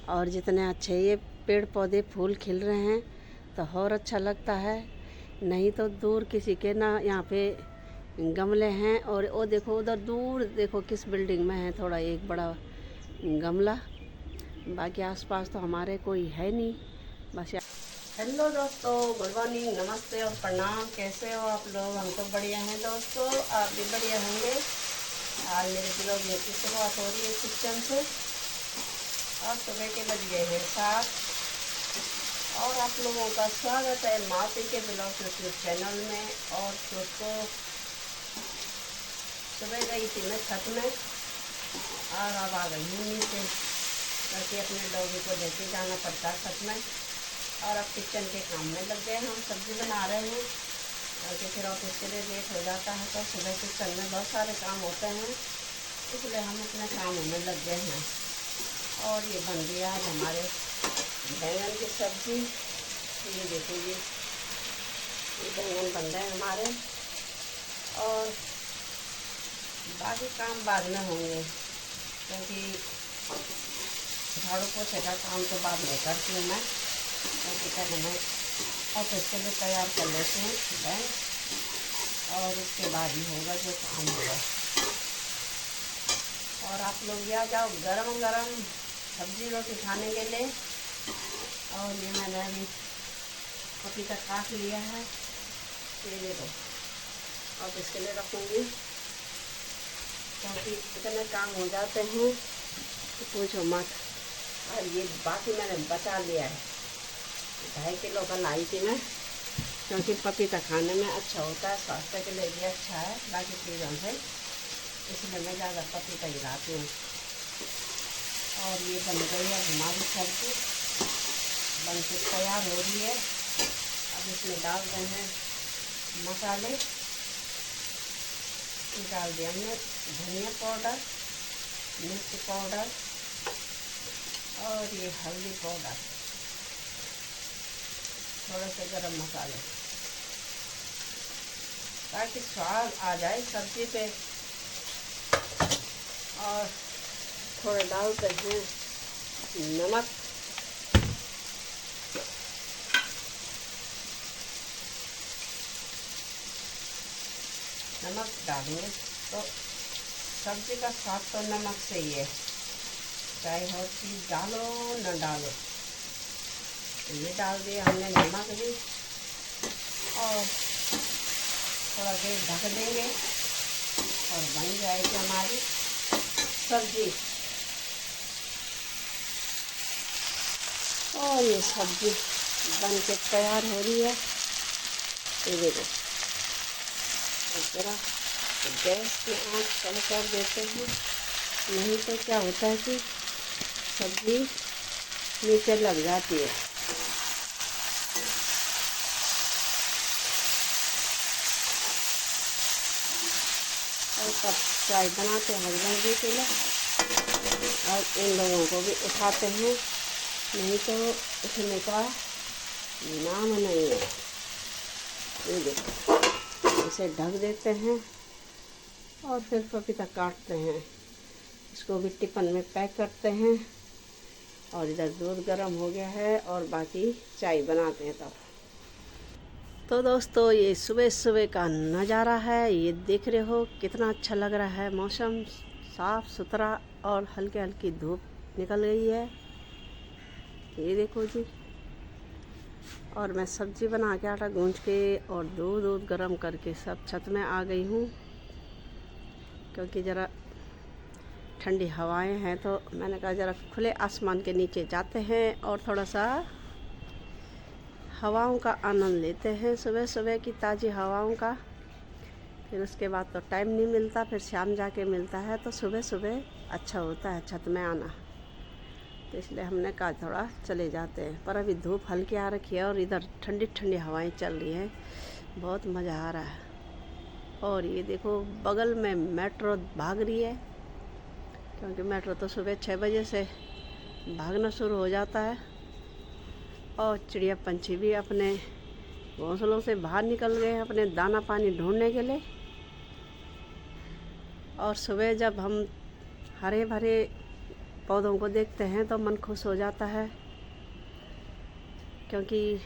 और जितने अच्छे ये पेड़ पौधे फूल खिल रहे हैं तो और अच्छा लगता है। नहीं तो दूर किसी के ना यहाँ पे गमले हैं, और वो देखो उधर दूर देखो किस बिल्डिंग में है थोड़ा एक बड़ा गमला, बाकी आसपास तो हमारे कोई है नहीं बस। हेलो दोस्तों, गुड मॉर्निंग, नमस्ते और प्रणाम। कैसे हो आप लोग? हम तो बढ़िया हैं दोस्तों, आप भी बढ़िया होंगे। आज मेरे ब्लॉग की शुरुआत हो रही है किचन से। और सुबह के बज गए हैं 7 और आप लोगों का स्वागत है माती के ब्लॉग यूट्यूब चैनल में। और दोस्तों सुबह गई थी मैं छत में और अब आ गई हूँ नीचे, क्योंकि अपने डॉगी को लेके जाना पड़ता है छत में। और अब किचन के काम में लग गए, हम सब्ज़ी बना रहे हैं क्योंकि फिर ऑफिस के लिए लेट हो जाता है, तो सुबह किचन में बहुत सारे काम होते हैं, इसलिए हम अपने कामों में लग गए हैं। और ये बन गया आज हमारे बैंगन की सब्ज़ी। ये देखो ये बैंगन बन रहे हैं हमारे, और बाकी काम बाद में होंगे, क्योंकि झाड़ू पोछे का काम तो बाद में करती हूँ मैं, क्योंकि पहले मैं ऑफिस के लिए तैयार कर लेते हैं बैंक, और उसके बाद ही होगा जो काम होगा। और आप लोग भी आ जाओ गरम गरम सब्जी रोटी खाने के लिए। और ये मैंने अभी पपीता काट लिया है, ये देखो ऑफिस के लिए रखूँगी, क्योंकि इतने काम हो जाते हैं तो पूछो मत। और ये बाकी मैंने बचा लिया है, 2.5 किलो का लाई थी मैं, क्योंकि पपीता खाने में अच्छा होता है, स्वास्थ्य के लिए भी अच्छा है बाकी चीज़ों से, इसलिए मैं ज़्यादा पपीता ही लाती हूँ। और ये बन गई है हमारी सब्ज़ी, बन के तैयार हो रही है। अब इसमें डाल रहे हैं मसाले, डाल दिया हमने धनिया पाउडर, मिर्च पाउडर और ये हल्दी पाउडर, थोड़े से गरम मसाले, ताकि स्वाद आ जाए सब्जी पे। और थोड़े डालते हैं नमक, नमक डालेंगे तो सब्जी का स्वाद तो नमक से ही है, चाहे हर चीज़ डालो न डालो। तो ये डाल दिया हमने नमक भी, और थोड़ा देर ढक देंगे और बन जाएगी हमारी सब्जी। और ये सब्जी बन के तैयार हो रही है, ये देखो। जरा गैस की आंच कम कर देते हैं, नहीं तो क्या होता है कि सब्जी नीचे लग जाती है। और तब चाय बनाते हैं हस्बैंड जी के लिए, और इन लोगों को भी उठाते हैं, नहीं तो उठने का नाम नहीं है। ये देखो इसे ढक देते हैं और फिर पपीता काटते हैं, इसको भी टिफिन में पैक करते हैं। और इधर दूध गर्म हो गया है और बाकी चाय बनाते हैं तब। तो दोस्तों ये सुबह सुबह का नज़ारा है, ये देख रहे हो कितना अच्छा लग रहा है। मौसम साफ़ सुथरा और हल्की हल्की धूप निकल गई है, ये देखो जी। और मैं सब्ज़ी बना के आटा गूंज के और दूध गर्म करके सब छत में आ गई हूँ, क्योंकि ज़रा ठंडी हवाएं हैं, तो मैंने कहा ज़रा खुले आसमान के नीचे जाते हैं और थोड़ा सा हवाओं का आनंद लेते हैं, सुबह सुबह की ताज़ी हवाओं का। फिर उसके बाद तो टाइम नहीं मिलता, फिर शाम जाके मिलता है, तो सुबह सुबह अच्छा होता है छत में आना, तो इसलिए हमने कहा थोड़ा चले जाते हैं। पर अभी धूप हल्की आ रखी है और इधर ठंडी ठंडी हवाएं चल रही हैं, बहुत मज़ा आ रहा है। और ये देखो बगल में मेट्रो भाग रही है, क्योंकि मेट्रो तो सुबह 6 बजे से भागना शुरू हो जाता है। और चिड़िया पंछी भी अपने घोंसलों से बाहर निकल गए हैं अपने दाना पानी ढूंढने के लिए। और सुबह जब हम हरे भरे पौधों को देखते हैं तो मन खुश हो जाता है, क्योंकि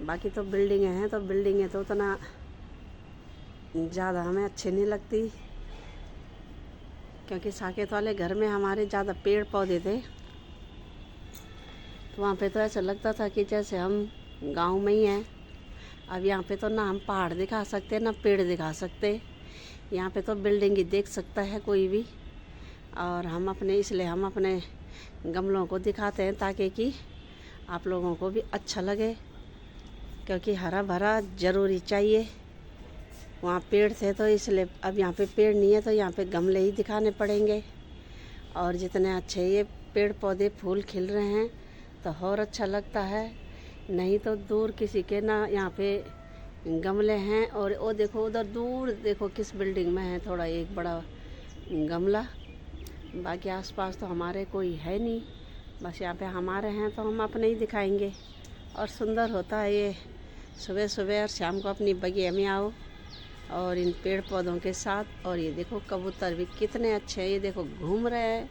बाकी तो बिल्डिंगें हैं, तो बिल्डिंगें तो उतना ज़्यादा हमें अच्छी नहीं लगती, क्योंकि साकेत वाले घर में हमारे ज़्यादा पेड़ पौधे थे, तो वहाँ पे तो ऐसा लगता था कि जैसे हम गांव में ही हैं। अब यहाँ पे तो ना हम पहाड़ दिखा सकते ना पेड़ दिखा सकते, यहाँ पे तो बिल्डिंग ही देख सकता है कोई भी। और हम इसलिए हम अपने गमलों को दिखाते हैं ताकि कि आप लोगों को भी अच्छा लगे, क्योंकि हरा भरा ज़रूरी चाहिए। वहाँ पेड़ थे तो इसलिए, अब यहाँ पे पेड़ नहीं है तो यहाँ पे गमले ही दिखाने पड़ेंगे। और जितने अच्छे ये पेड़ पौधे फूल खिल रहे हैं तो और अच्छा लगता है, नहीं तो दूर किसी के ना यहाँ पे गमले हैं। और वो देखो उधर दूर देखो किस बिल्डिंग में है थोड़ा एक बड़ा गमला, बाकी आसपास तो हमारे कोई है नहीं, बस यहाँ पे हमारे हैं तो हम अपने ही दिखाएंगे। और सुंदर होता है ये सुबह सुबह और शाम को अपनी बगिया में आओ और इन पेड़ पौधों के साथ। और ये देखो कबूतर भी कितने अच्छे हैं, ये देखो घूम रहे हैं,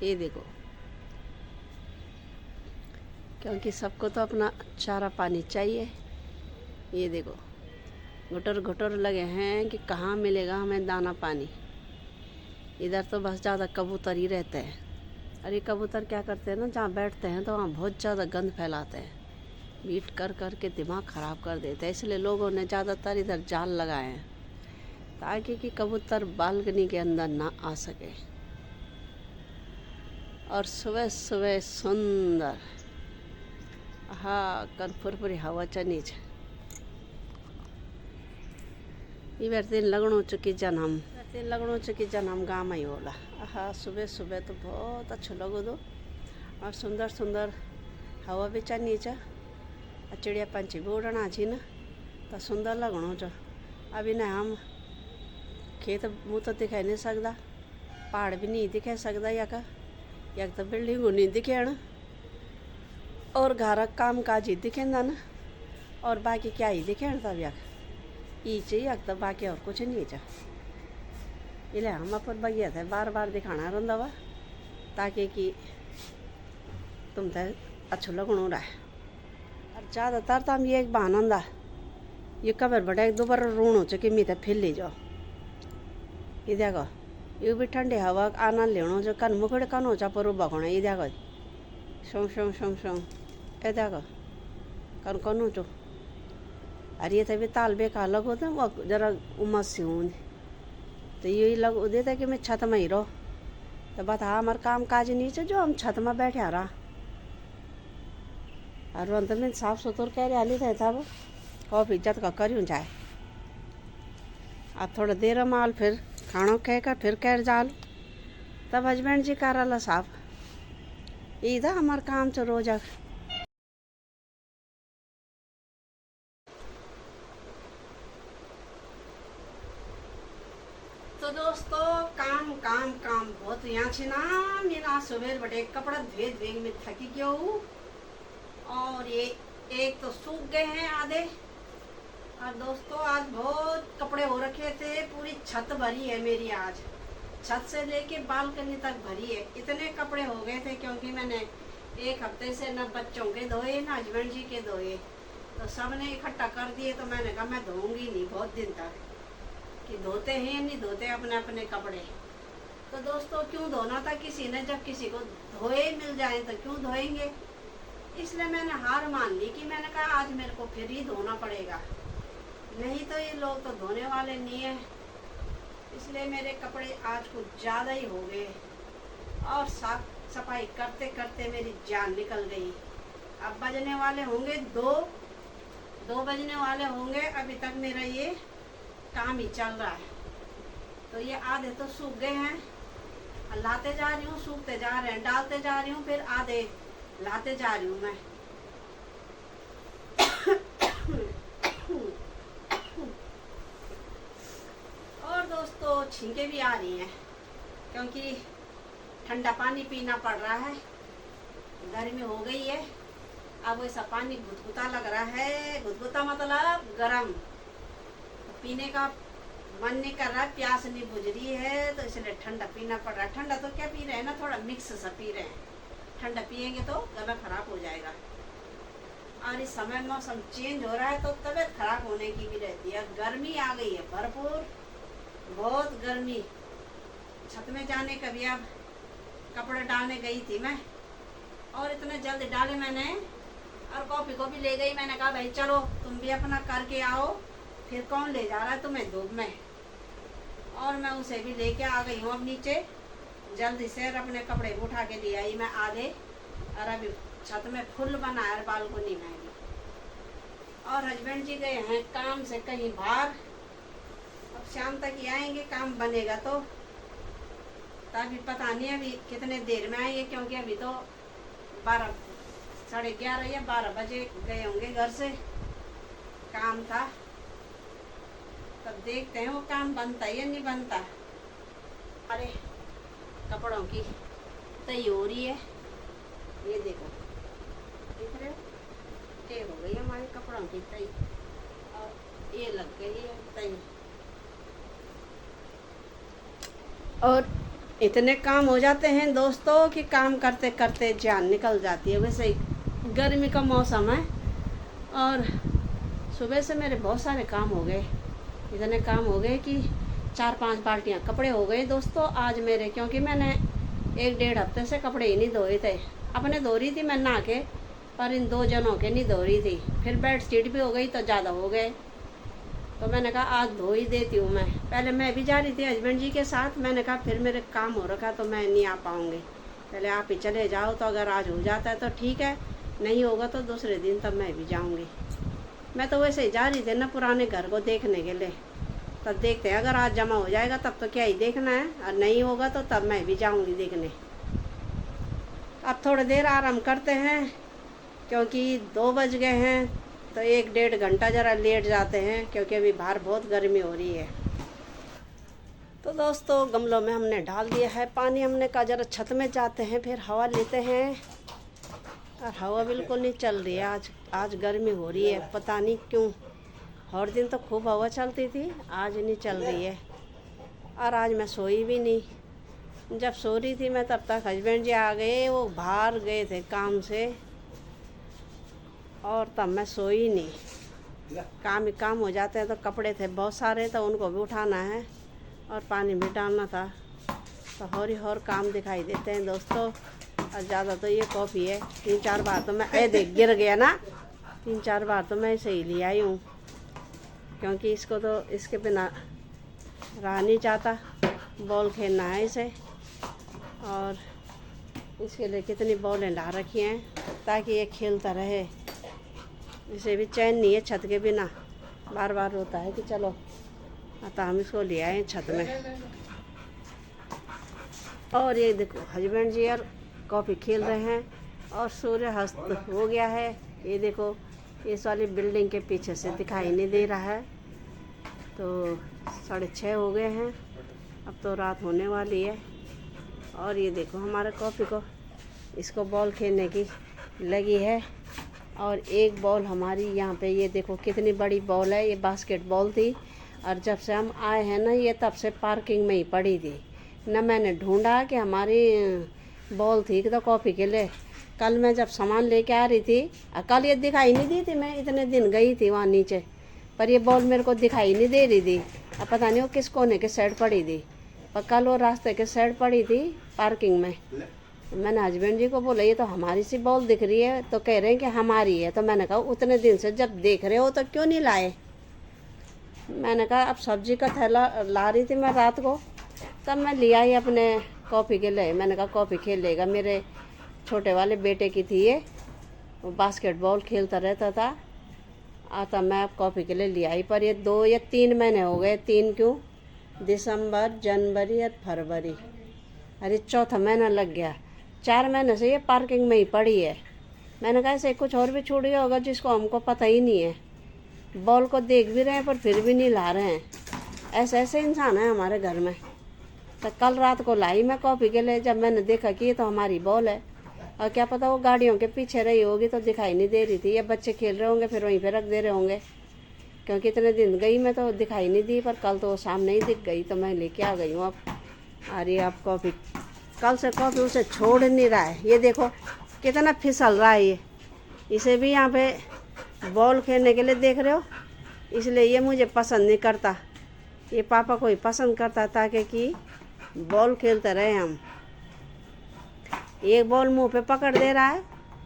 ये देखो, क्योंकि सबको तो अपना चारा पानी चाहिए। ये देखो घुटर घुटर लगे हैं कि कहाँ मिलेगा हमें दाना पानी। इधर तो बस ज़्यादा कबूतर ही रहते हैं। और ये कबूतर क्या करते हैं ना, जहाँ बैठते हैं तो वहाँ बहुत ज़्यादा गंद फैलाते हैं, बीट कर कर के दिमाग ख़राब कर देते हैं। इसलिए लोगों ने ज़्यादातर इधर जाल लगाए हैं ताकि कि कबूतर बालकनी के अंदर ना आ सके। और सुबह सुबह सुंदर हाँ कनफुरपुरी हवा चनी छे। इबर दिन लगणो चुकी जन्म गाँव में ही होला। हाँ सुबह सुबह तो बहुत अच्छा लगो दो, और सुंदर सुंदर हवा भी चनी च, चिड़िया पंछी भी उड़ना छी न, तो सुंदर लगणो छ। अभी न हम खेत मुँह तो दिखाई नहीं सकता, पहाड़ भी नहीं दिखा सकता, यक तो बिल्डिंग नहीं दिखेण और घर काम काज ही दिखेंदा न, और बाकी क्या ही दिखेण तब यक ई चाहिए यक तो बाकी और कुछ नहीं चा। इले हम अपन बगिया थे बार बार दिखाना रहा वा ताकि कि तुम थे अच्छो लगणो रहा। और ज़्यादातर तो हम ये एक बहाना ये कबर बड़ा एक दोबारा ऋण हो चुकी मी फिर ले जाओ। ये देखो ये भी ठंडी हवा आनंद लेनो जो कन मुखड़े कन हो चा पर बखोना। ये देखो शों शों शों शों, ये देखो कन कन हो चो। अरे ये तभी ताल बेकार लगो तो वो जरा उमस सी हूँ तो यही लग देता कि मैं छत में ही रहो, तो बता हमारे काम काज नहीं चे जो हम छत में बैठे रहा। और अंत में साफ सुथर कह रहे हाली था वो कॉफ़ी इज्जत का करूँ चाहे। अब थोड़ा देर माल फिर खाना कहकर फिर कह जाल, तब हस्बैंड जी कराला साफ। यही था हमारा काम चो रोजा। तो दोस्तों काम काम काम बहुत यहाँ छे ना, मेरा सुबह बड़े कपड़ा धोए धोए में थकी गया हूँ। और ये एक तो सूख गए हैं आधे। और दोस्तों आज बहुत कपड़े हो रखे थे, पूरी छत भरी है मेरी आज, छत से लेके बालकनी तक भरी है। इतने कपड़े हो गए थे क्योंकि मैंने एक हफ्ते से न बच्चों के धोए न हस्बैंड जी के धोए, तो सब ने इकट्ठा कर दिए। तो मैंने कहा मैं धोऊंगी नहीं बहुत दिन तक, कि धोते हैं नहीं धोते अपने अपने कपड़े। तो दोस्तों क्यों धोना था किसी ने, जब किसी को धोए मिल जाए तो क्यों धोएंगे। इसलिए मैंने हार मान ली कि मैंने कहा आज मेरे को फिर ही धोना पड़ेगा, नहीं तो ये लोग तो धोने वाले नहीं है। इसलिए मेरे कपड़े आज कुछ ज़्यादा ही हो गए और साफ सफाई करते करते मेरी जान निकल गई। अब बजने वाले होंगे दो बजने वाले होंगे, अभी तक मेरा ये काम ही चल रहा है। तो ये आधे तो सूख गए हैं, लाते जा रही हूँ, सूखते जा रहे हैं, डालते जा रही हूँ, फिर आधे लाते जा रही हूँ मैं। और दोस्तों छींके भी आ रही हैं क्योंकि ठंडा पानी पीना पड़ रहा है, गर्मी हो गई है। अब वैसा पानी गुदगुदा लग रहा है, गुदगुदा मतलब गरम, पीने का मन नहीं कर रहा, प्यास नहीं बुझ रही है, तो इसलिए ठंडा पीना पड़ रहा है। ठंडा तो क्या पी रहे हैं ना, थोड़ा मिक्स सा पी रहे हैं। ठंडा पिएंगे तो गला खराब हो जाएगा। और इस समय मौसम चेंज हो रहा है तो तबीयत खराब होने की भी रहती है। गर्मी आ गई है भरपूर, बहुत गर्मी। छत में जाने कभी अब कपड़े डालने गई थी मैं, और इतने जल्द डाले मैंने, और कॉफी को भी ले गई। मैंने कहा भाई चलो तुम भी अपना करके आओ, फिर कौन ले जा रहा है तुम्हें धूप में। और मैं उसे भी लेके आ गई हूँ अब नीचे जल्दी से, और अपने कपड़े उठा के ले आई मैं आधे, और अभी छत में फुल बना है बालकोनी में भी। और हस्बैंड जी गए हैं काम से कहीं बाहर, अब शाम तक ही आएंगे, काम बनेगा तो। तभी पता नहीं अभी कितने देर में आएंगे, क्योंकि अभी तो 12 साढ़े 11 या 12 बजे गए होंगे घर से, काम था। तब देखते हैं वो काम बनता है या नहीं बनता। अरे कपड़ों की तय हो रही है, ये देखो, देख रहे हो, तय हो गई हमारे कपड़ों की तय, और ये लग गई है तय। और इतने काम हो जाते हैं दोस्तों कि काम करते करते जान निकल जाती है। वैसे गर्मी का मौसम है, और सुबह से मेरे बहुत सारे काम हो गए। इतने काम हो गए कि 4-5 बाल्टियाँ कपड़े हो गए दोस्तों आज मेरे, क्योंकि मैंने 1-1.5 हफ्ते से कपड़े ही नहीं धोए थे। अपने धो रही थी मैं नहा के, पर इन 2 जनों के नहीं धो रही थी। फिर बेड शीट भी हो गई तो ज़्यादा हो गए, तो मैंने कहा आज धो ही देती हूँ मैं। पहले मैं भी जा रही थी हस्बैंड जी के साथ, मैंने कहा फिर मेरे काम हो रखा तो मैं नहीं आ पाऊँगी, पहले आप ही चले जाओ। तो अगर आज हो जाता है तो ठीक है, नहीं होगा तो दूसरे दिन तब मैं भी जाऊँगी। मैं तो वैसे ही जा रही थी ना पुराने घर को देखने के लिए, तब देखते हैं अगर आज जमा हो जाएगा तब तो क्या ही देखना है, और नहीं होगा तो तब मैं भी जाऊँगी देखने। अब थोड़ी देर आराम करते हैं, क्योंकि 2 बज गए हैं, तो 1-1.5 घंटा ज़रा लेट जाते हैं, क्योंकि अभी बाहर बहुत गर्मी हो रही है। तो दोस्तों गमलों में हमने डाल दिया है पानी। हमने कहा ज़रा छत में जाते हैं, फिर हवा लेते हैं, और हवा बिल्कुल नहीं चल रही है आज गर्मी हो रही है, पता नहीं क्यों। हर दिन तो खूब हवा चलती थी, आज नहीं चल रही है। और आज मैं सोई भी नहीं। जब सो रही थी मैं तब तक हस्बैंड जी आ गए, वो बाहर गए थे काम से, और तब मैं सोई नहीं। काम ही काम हो जाते हैं। तो कपड़े थे बहुत सारे, तो उनको भी उठाना है और पानी भी डालना था, तो और काम दिखाई देते हैं दोस्तों। और ज़्यादा तो ये कॉफ़ी है, 3-4 बार तो मैं देख गिर गया ना, 3-4 बार तो मैं इसे ही ले आई हूँ, क्योंकि इसको तो इसके बिना रहा नहीं चाहता। बॉल खेलना है इसे, और इसके लिए कितनी बॉलें ला रखी हैं ताकि ये खेलता रहे। इसे भी चैन नहीं है छत के बिना, बार बार रोता है कि चलो। अतः हम इसको ले आए छत में। और ये देखो हस्बैंड जी यार कॉफ़ी खेल रहे हैं, और सूर्य अस्त हो गया है। ये देखो इस वाली बिल्डिंग के पीछे से दिखाई नहीं दे रहा है। तो 6:30 हो गए हैं, अब तो रात होने वाली है। और ये देखो हमारे कॉफ़ी को, इसको बॉल खेलने की लगी है। और एक बॉल हमारी यहाँ पे, ये देखो कितनी बड़ी बॉल है, ये बास्केटबॉल थी, और जब से हम आए हैं ना ये तब से पार्किंग में ही पड़ी थी ना। मैंने ढूंढा कि हमारी बॉल थी तो कॉफ़ी के लिए। कल मैं जब सामान लेके आ रही थी, कल ये दिखाई नहीं दी थी, मैं इतने दिन गई थी वहाँ नीचे, पर ये बॉल मेरे को दिखाई नहीं दे रही थी। अब पता नहीं वो किस कोने के साइड पड़ी थी, पर कल वो रास्ते के साइड पड़ी थी पार्किंग में। मैंने हस्बैंड जी को बोला ये तो हमारी सी बॉल दिख रही है, तो कह रहे हैं कि हमारी है। तो मैंने कहा उतने दिन से जब देख रहे हो तो क्यों नहीं लाए। मैंने कहा अब सब्जी का थैला ला रही थी मैं रात को, तब मैं ले आई अपने कॉफ़ी के लिए। मैंने कहा कॉफ़ी खेल लेगा, मेरे छोटे वाले बेटे की थी ये, वो बास्केटबॉल खेलता रहता था। आता मैं अब कॉफ़ी के लिए ले आई, पर ये 2 या 3 महीने हो गए। 3 क्यों, दिसंबर, जनवरी और फरवरी, अरे 4था महीना लग गया। 4 महीने से ये पार्किंग में ही पड़ी है। मैंने कहा ऐसे कुछ और भी छूट गया होगा जिसको हमको पता ही नहीं है। बॉल को देख भी रहे हैं पर फिर भी नहीं ला रहे हैं। ऐसे ऐसे इंसान है हमारे घर में। तो कल रात को लाई मैं कॉफ़ी के लिए, जब मैंने देखा कि ये तो हमारी बॉल है, और क्या पता वो गाड़ियों के पीछे रही होगी तो दिखाई नहीं दे रही थी, या बच्चे खेल रहे होंगे फिर वहीं पे रख दे रहे होंगे। क्योंकि इतने दिन गई मैं तो दिखाई नहीं दी, पर कल तो सामने ही दिख गई तो मैं लेके आ गई हूँ। अब आ रही है आप कॉफ़ी। कल से कॉफ़ी उसे छोड़ नहीं रहा है। ये देखो कितना फिसल रहा है ये। इसे भी यहाँ पे बॉल खेलने के लिए देख रहे हो, इसलिए ये मुझे पसंद नहीं करता। ये पापा को ही पसंद करता ताकि कि बॉल खेलते रहे हम। एक बॉल मुंह पे पकड़ दे रहा है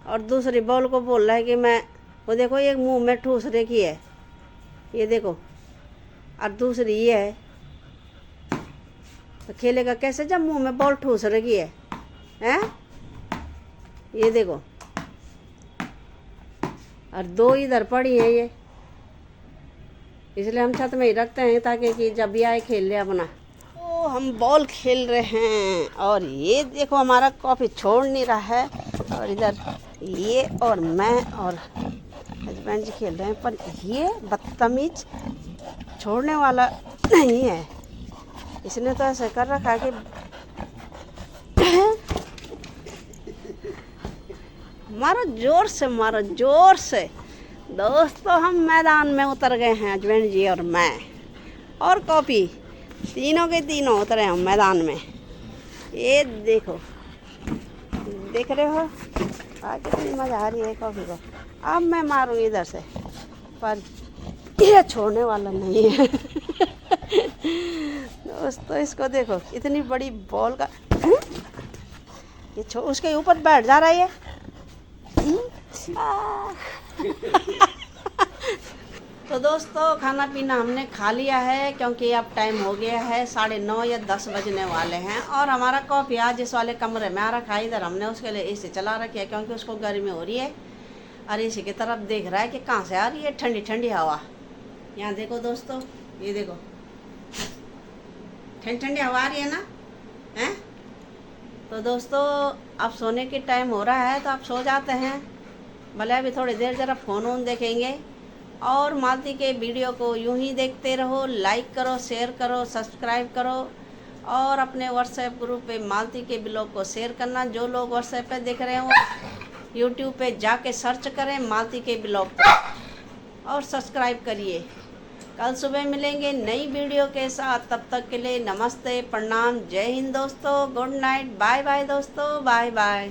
और दूसरी बॉल को बोल रहा है कि मैं, वो देखो एक मुंह में ठूस रखी है, ये देखो, और दूसरी ये है। तो खेलेगा कैसे जब मुंह में बॉल ठूस रखी है, हैं? ये देखो, और दो इधर पड़ी हैं ये, इसलिए हम छत में ही रखते हैं ताकि कि जब भी आए खेल ले अपना। तो हम बॉल खेल रहे हैं और ये देखो हमारा कॉफ़ी छोड़ नहीं रहा है। और इधर ये और मैं और हस्बैंड जी खेल रहे हैं, पर ये बदतमीज छोड़ने वाला नहीं है। इसने तो ऐसे कर रखा कि मारो जोर से, मारो जोर से। दोस्तों हम मैदान में उतर गए हैं, हस्बैंड जी और मैं और कॉफ़ी, तीनों के तीनों उतरे हम मैदान में। ये देखो, देख रहे हो आज कितनी मज़ा आ रही है कॉफ़ी को। अब मैं मारूंगी इधर से, पर ये छोड़ने वाला नहीं है। दोस्तों इसको देखो, इतनी बड़ी बॉल का ये उसके ऊपर बैठ जा रहा है ये। तो दोस्तों खाना पीना हमने खा लिया है, क्योंकि अब टाइम हो गया है 9:30 या 10 बजने वाले हैं। और हमारा कॉफ़ी आज इस वाले कमरे में आ रखा है। इधर हमने उसके लिए एसी चला रखी है क्योंकि उसको गर्मी हो रही है। और एसी की तरफ देख रहा है कि कहाँ से आ रही है ठंडी ठंडी हवा। यहाँ देखो दोस्तों, ये देखो ठंडी ठंडी हवा आ रही है ना, हैं? तो दोस्तों अब सोने के टाइम हो रहा है, तो आप सो जाते हैं। भले अभी थोड़ी देर ज़रा फ़ोन वोन देखेंगे और मालती के वीडियो को यूं ही देखते रहो। लाइक करो, शेयर करो, सब्सक्राइब करो और अपने व्हाट्सएप ग्रुप पे मालती के ब्लॉग को शेयर करना। जो लोग व्हाट्सएप पे देख रहे हो, यूट्यूब पे जाके सर्च करें मालती के ब्लॉग और सब्सक्राइब करिए। कल सुबह मिलेंगे नई वीडियो के साथ। तब तक के लिए नमस्ते, प्रणाम, जय हिंद दोस्तों, गुड नाइट, बाय बाय दोस्तों, बाय बाय।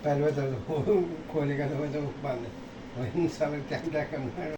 पहले तो खोलेगा तो बंद, वही सब क्या करना है।